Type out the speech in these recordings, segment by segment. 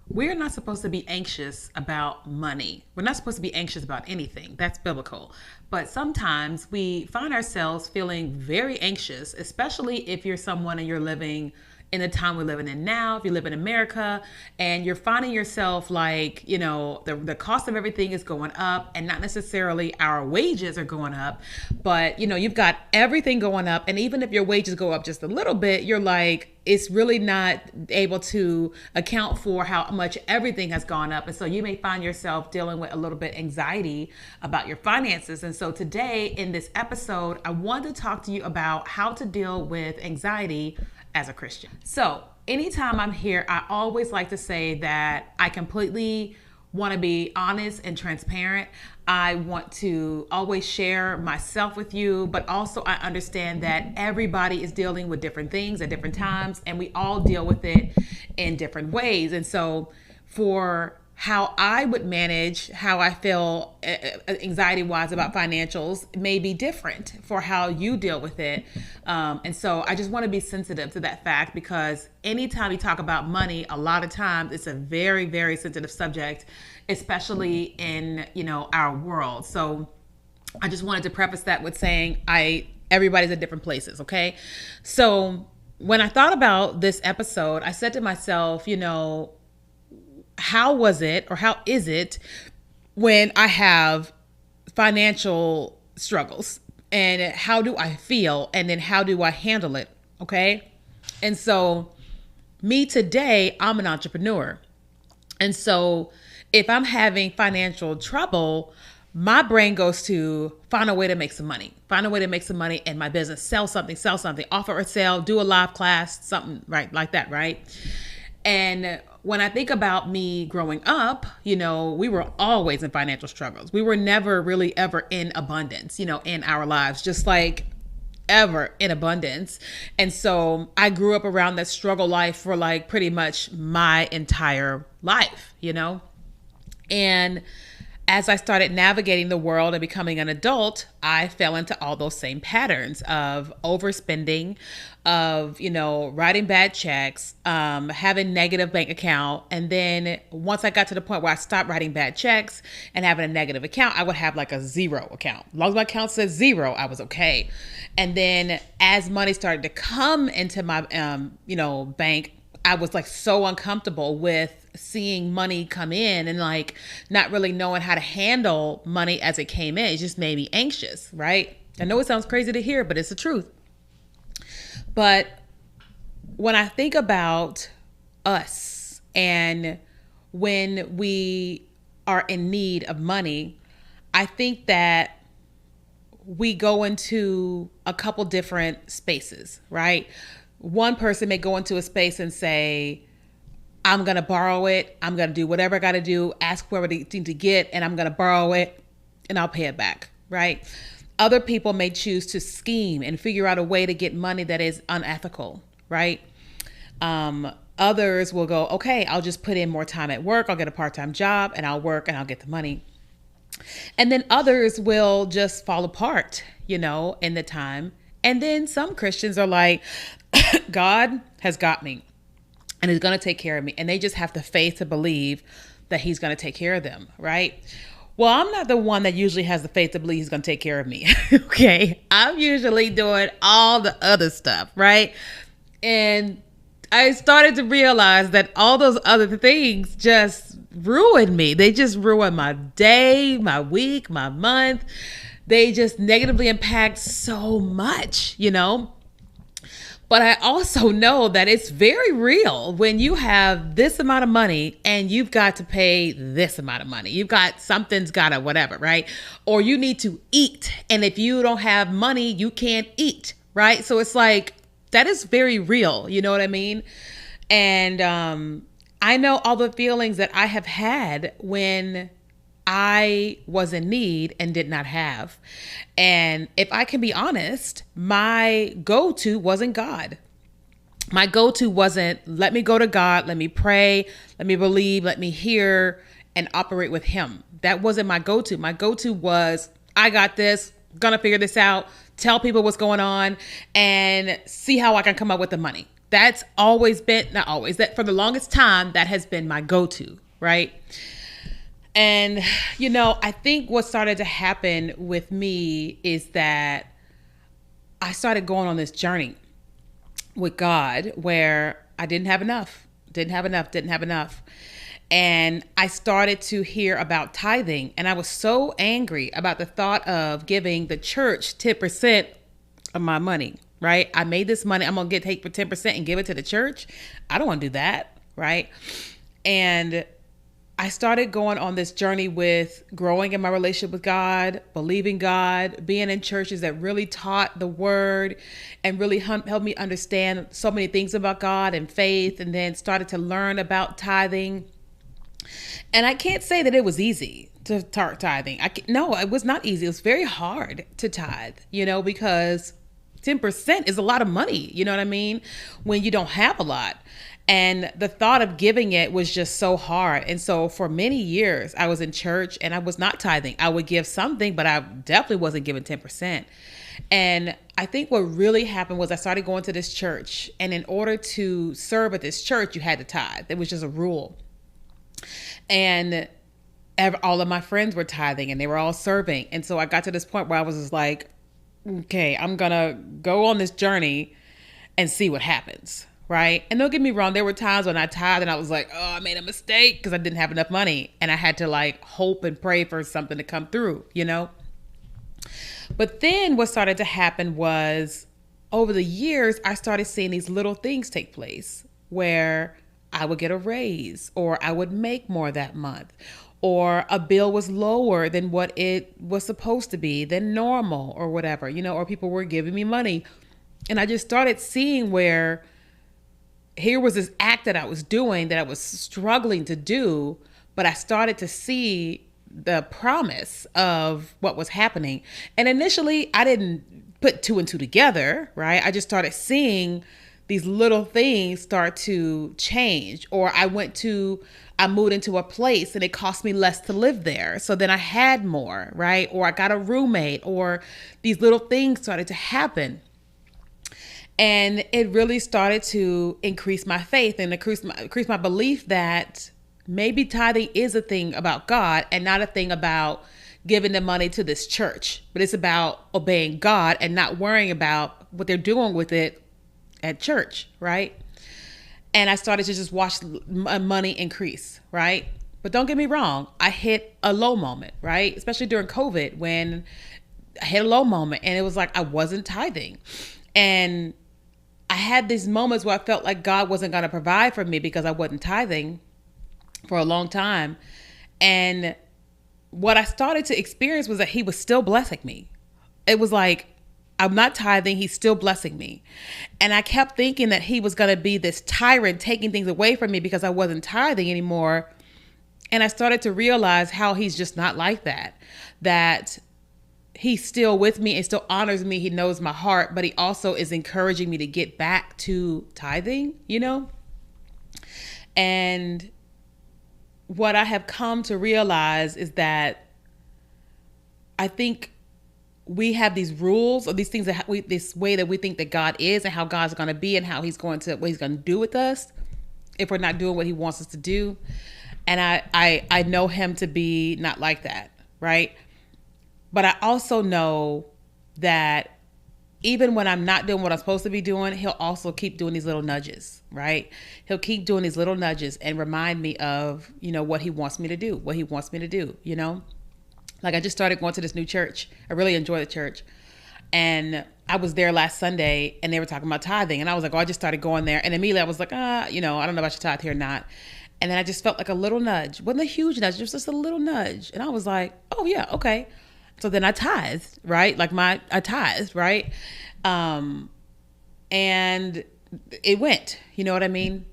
We're not supposed to be anxious about money. We're not supposed to be anxious about anything. That's biblical. But sometimes we find ourselves feeling very anxious, especially if you're someone and you're living in the time we're living in now. If you live in America and you're finding yourself like, the cost of everything is going up, and not necessarily our wages are going up, but you've got everything going up. And even if your wages go up just a little bit, you're like, it's really not able to account for how much everything has gone up. And so you may find yourself dealing with a little bit anxiety about your finances. And so today in this episode, I want to talk to you about how to deal with anxiety as a Christian. So anytime I'm here, I always like to say that I completely want to be honest and transparent. I want to always share myself with you, but also I understand that everybody is dealing with different things at different times, and we all deal with it in different ways. And so for how I would manage how I feel anxiety wise about financials may be different for how you deal with it. And so I just want to be sensitive to that fact, because anytime you talk about money, a lot of times it's a very, very sensitive subject, especially in, our world. So I just wanted to preface that with saying everybody's at different places. Okay. So when I thought about this episode, I said to myself, how was it, or how is it when I have financial struggles, and how do I feel, and then how do I handle it? Okay. And so me today, I'm an entrepreneur. And so if I'm having financial trouble, my brain goes to find a way to make some money, in my business, sell something, offer a sale, do a live class, something right like that. Right. And when I think about me growing up, we were always in financial struggles. We were never really ever in abundance, in our lives, just like ever in abundance. And so I grew up around that struggle life for like pretty much my entire life, And as I started navigating the world and becoming an adult, I fell into all those same patterns of overspending, of, writing bad checks, having negative bank account. And then once I got to the point where I stopped writing bad checks and having a negative account, I would have like a zero account. As long as my account says zero, I was okay. And then as money started to come into my, bank, I was like so uncomfortable with seeing money come in and like not really knowing how to handle money as it came in. It just made me anxious, right? I know it sounds crazy to hear, but it's the truth. But when I think about us and when we are in need of money, I think that we go into a couple different spaces, right? One person may go into a space and say, I'm going to borrow it. I'm going to do whatever I got to do, ask whoever to get, and I'm going to borrow it and I'll pay it back, right? Other people may choose to scheme and figure out a way to get money that is unethical, right? Others will go, okay, I'll just put in more time at work. I'll get a part-time job and I'll work and I'll get the money. And then others will just fall apart, in the time. And then some Christians are like, God has got me and he's going to take care of me. And they just have the faith to believe that he's going to take care of them, right? Well, I'm not the one that usually has the faith to believe he's going to take care of me. Okay. I'm usually doing all the other stuff, right? And I started to realize that all those other things just ruined me. They just ruined my day, my week, my month. They just negatively impact so much, But I also know that it's very real when you have this amount of money and you've got to pay this amount of money. You've got something's got to whatever, right? Or you need to eat. And if you don't have money, you can't eat, right? So it's like, that is very real. You know what I mean? And I know all the feelings that I have had when I was in need and did not have. And if I can be honest, my go-to wasn't God. My go-to wasn't, let me go to God, let me pray, let me believe, let me hear and operate with him. That wasn't my go-to. My go-to was, I got this, gonna figure this out, tell people what's going on and see how I can come up with the money. That's always been, not always, that for the longest time, that has been my go-to, right? And, I think what started to happen with me is that I started going on this journey with God where I didn't have enough, didn't have enough, didn't have enough. And I started to hear about tithing, and I was so angry about the thought of giving the church 10% of my money, right? I made this money, I'm going to take for 10% and give it to the church. I don't want to do that, right? And I started going on this journey with growing in my relationship with God, believing God, being in churches that really taught the word and really helped me understand so many things about God and faith, and then started to learn about tithing. And I can't say that it was easy to start tithing. No, it was not easy. It was very hard to tithe, because 10% is a lot of money. You know what I mean? When you don't have a lot. And the thought of giving it was just so hard. And so for many years, I was in church and I was not tithing. I would give something, but I definitely wasn't giving 10%. And I think what really happened was I started going to this church. And in order to serve at this church, you had to tithe. It was just a rule. And all of my friends were tithing and they were all serving. And so I got to this point where I was just like, okay, I'm going to go on this journey and see what happens. Right. And don't get me wrong. There were times when I tithed and I was like, oh, I made a mistake because I didn't have enough money. And I had to hope and pray for something to come through, But then what started to happen was over the years, I started seeing these little things take place where I would get a raise, or I would make more that month, or a bill was lower than what it was supposed to be, than normal, or whatever, or people were giving me money. And I just started seeing where here was this act that I was doing that I was struggling to do, but I started to see the promise of what was happening. And initially I didn't put two and two together, right? I just started seeing these little things start to change. Or I moved into a place and it cost me less to live there. So then I had more, right? Or I got a roommate, or these little things started to happen. And it really started to increase my faith and increase my belief that maybe tithing is a thing about God and not a thing about giving the money to this church, but it's about obeying God and not worrying about what they're doing with it at church, right? And I started to just watch money increase, right? But don't get me wrong, I hit a low moment, right? Especially during COVID, when I hit a low moment and it was like I wasn't tithing. And I had these moments where I felt like God wasn't going to provide for me because I wasn't tithing for a long time. And what I started to experience was that he was still blessing me. It was like, I'm not tithing, he's still blessing me. And I kept thinking that he was going to be this tyrant taking things away from me because I wasn't tithing anymore. And I started to realize how he's just not like that. That he's still with me and still honors me. He knows my heart, but he also is encouraging me to get back to tithing, And what I have come to realize is that I think we have these rules or these things this way that we think that God is and how God's going to be and what he's going to do with us if we're not doing what he wants us to do. And I know him to be not like that, right? But I also know that even when I'm not doing what I'm supposed to be doing, he'll also keep doing these little nudges, right? He'll keep doing these little nudges and remind me of, what he wants me to do, Like I just started going to this new church. I really enjoy the church. And I was there last Sunday and they were talking about tithing. And I was like, I just started going there. And immediately I was like, I don't know about your tithe here or not. And then I just felt like a little nudge. It wasn't a huge nudge, just a little nudge. And I was like, oh yeah, okay. So then I tithed, right? I tithed, right? And it went, you know what I mean?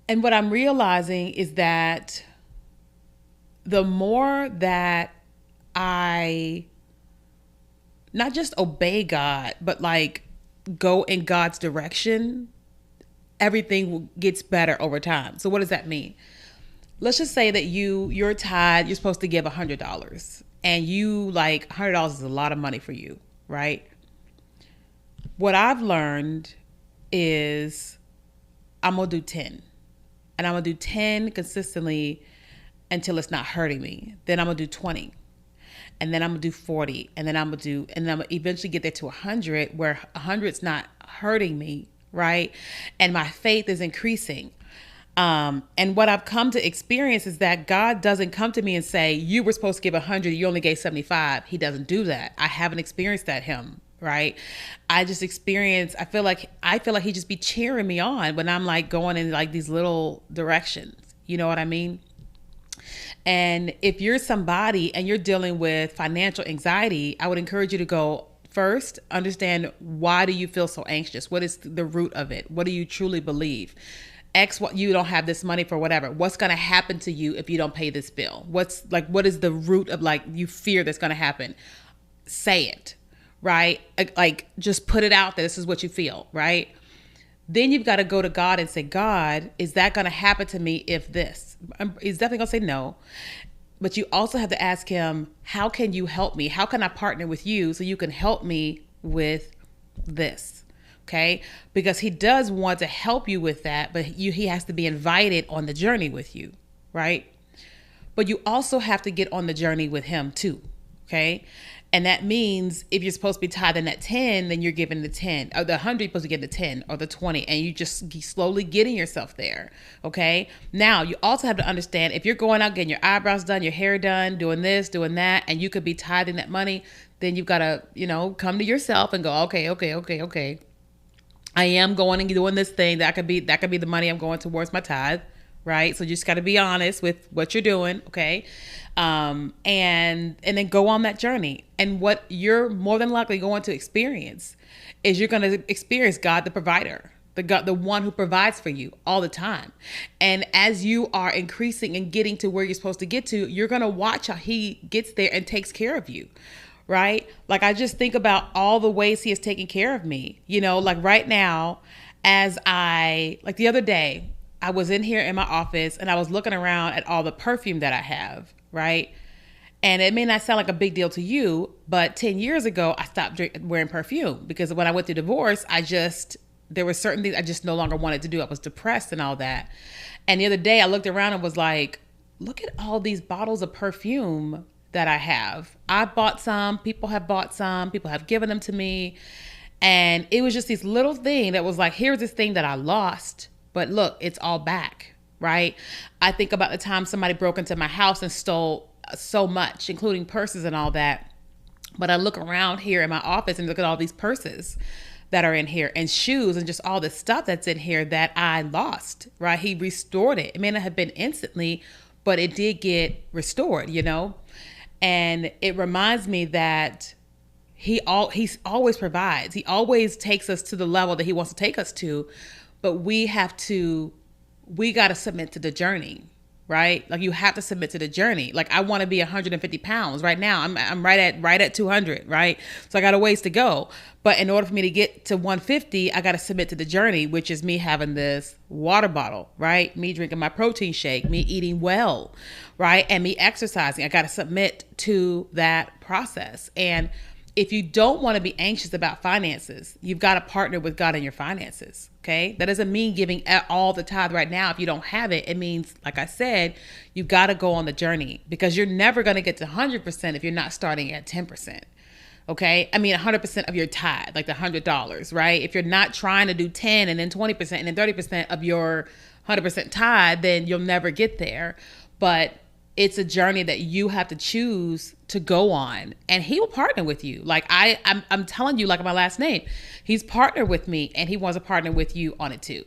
And what I'm realizing is that the more that I not just obey God, but go in God's direction, everything gets better over time. So what does that mean? Let's just say that you're tithe, you're supposed to give $100 and $100 is a lot of money for you, right? What I've learned is I'm going to do 10. And I'm going to do 10 consistently until it's not hurting me. Then I'm going to do 20. And then I'm going to do 40. And then I'm going to eventually get there to 100, where 100's not hurting me, right? And my faith is increasing. And what I've come to experience is that God doesn't come to me and say, you were supposed to give 100, you only gave 75. He doesn't do that. I haven't experienced that him, right? I feel like he just be cheering me on when I'm like going in like these little directions. You know what I mean? And if you're somebody and you're dealing with financial anxiety, I would encourage you to go first, understand, why do you feel so anxious? What is the root of it? What do you truly believe? What you don't have this money for whatever. What's going to happen to you if you don't pay this bill? What is the root of like you fear that's going to happen? Say it, right? Like just put it out there. This is what you feel, right? Then you've got to go to God and say, God, is that going to happen to me if this? He's definitely going to say no. But you also have to ask him, how can you help me? How can I partner with you so you can help me with this? Okay? Because he does want to help you with that, but he has to be invited on the journey with you, right? But you also have to get on the journey with him too, okay? And that means if you're supposed to be tithing at 10, then you're giving the 10, or the 100, you're supposed to give the 10 or the 20, and you just slowly getting yourself there, okay? Now, you also have to understand, if you're going out getting your eyebrows done, your hair done, doing this, doing that, and you could be tithing that money, then you've got to, come to yourself and go, okay. I am going and doing this thing. That could be the money I'm going towards my tithe, right? So you just got to be honest with what you're doing, okay? And then go on that journey. And what you're more than likely going to experience is you're going to experience God the provider, the one who provides for you all the time. And as you are increasing and getting to where you're supposed to get to, you're going to watch how he gets there and takes care of you. Right? Like, I just think about all the ways he has taken care of me, like right now, like the other day, I was in here in my office and I was looking around at all the perfume that I have, right? And it may not sound like a big deal to you, but 10 years ago, I stopped wearing perfume because when I went through divorce, there were certain things I just no longer wanted to do. I was depressed and all that. And the other day I looked around and was like, look at all these bottles of perfume that I have. I bought some, people have bought some, people have given them to me. And it was just this little thing that was like, here's this thing that I lost, but look, it's all back, right? I think about the time somebody broke into my house and stole so much, including purses and all that. But I look around here in my office and look at all these purses that are in here and shoes and just all the stuff that's in here that I lost, right? He restored it. It may not have been instantly, but it did get restored, And it reminds me that he always provides. He always takes us to the level that he wants to take us to, but we got to submit to the journey, right? Like, you have to submit to the journey. Like, I want to be 150 pounds right now. I'm right at 200, right? So I got a ways to go. But in order for me to get to 150, I got to submit to the journey, which is me having this water bottle, right? Me drinking my protein shake, me eating well, right? And me exercising. I got to submit to that process. And if you don't want to be anxious about finances, you've got to partner with God in your finances, okay? That doesn't mean giving all the tithe right now if you don't have it. It means, like I said, you've got to go on the journey, because you're never going to get to 100% if you're not starting at 10%. Okay. 100% of your tithe, like the $100, right? If you're not trying to do 10 and then 20% and then 30% of your 100% tithe, then you'll never get there. But it's a journey that you have to choose to go on, and he will partner with you. Like I'm telling you, like my last name, he's partnered with me, and he wants to partner with you on it too.